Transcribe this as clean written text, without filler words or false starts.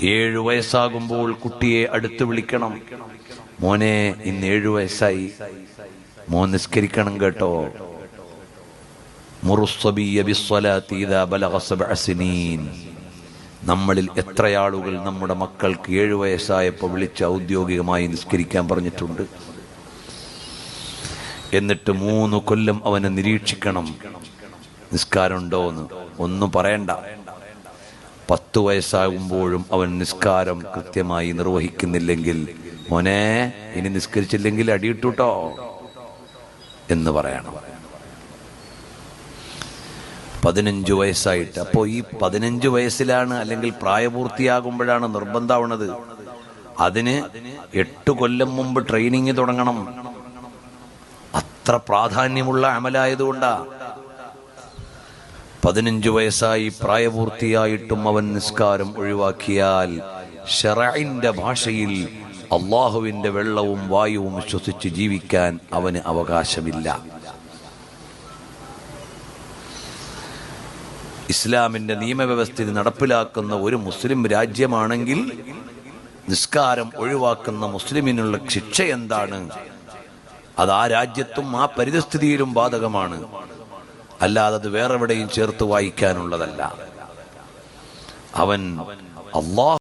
7 വയസ്സാകുമ്പോൾ കുട്ടിയെ അടുത്ത് വിളിക്കണം. മോനെ, ഇന്ന് 7 വയസ്സായി, മോൻ നിസ്കരിക്കണം കേട്ടോ. മുറുസ്സബിയ ബിസ്സലാത്തി ഇദാ ബലഗ 7 സിനീൻ. നമ്മളിൽ എത്രയാളുകൾ നമ്മുടെ മക്കൾക്ക് 7 വയസ്സായപ്പോൾ വിളിച്ച് ഔദ്യോഗികമായി നിസ്കരിക്കാൻ പറഞ്ഞിട്ടുണ്ട്? എന്നിട്ട് 3 കൊല്ലം അവനെ നിരീക്ഷിക്കണം, നിസ്കാരമുണ്ടോന്ന്. ഒന്നും പറയണ്ട. 10 വയസ്സാകുമ്പോഴും അവൻ നിസ്കാരം കൃത്യമായി നിർവഹിക്കുന്നില്ലെങ്കിൽ, മോനെ ഇനി നിസ്കരിച്ചില്ലെങ്കിൽ അടിയിട്ടുട്ടോ എന്ന് പറയണം. 15 വയസ്സായിട്ട്. അപ്പോൾ ഈ 15 വയസ്സിലാണ് അല്ലെങ്കിൽ പ്രായപൂർത്തിയാകുമ്പോഴാണ് നിർബന്ധമാവുന്നത്. അതിന് 8 കൊല്ലം മുമ്പ് ട്രെയിനിങ് തുടങ്ങണം. അത്ര പ്രാധാന്യമുള്ള അമലായതുകൊണ്ടാ. 15 വയസ്സായി പ്രായപൂർത്തിയായിട്ടും അവൻ നിസ്കാരം ഒഴിവാക്കിയാൽ ശറഇന്റെ ഭാഷയിൽ അള്ളാഹുവിന്റെ വെള്ളവും വായുവും ശ്വസിച്ച് ജീവിക്കാൻ അവന് അവകാശമില്ല. ഇസ്ലാമിന്റെ നിയമവ്യവസ്ഥ നടപ്പിലാക്കുന്ന ഒരു മുസ്ലിം രാജ്യമാണെങ്കിൽ നിസ്കാരം ഒഴിവാക്കുന്ന മുസ്ലിമിനുള്ള ശിക്ഷ എന്താണ്? അത് ആ രാജ്യത്തും ആ പരിതസ്ഥിതിയിലും ബാധകമാണ്. അല്ലാതെ അത് വേറെ എവിടെയും ചേർത്ത് വായിക്കാനുള്ളതല്ല. അവൻ അല്ലാഹു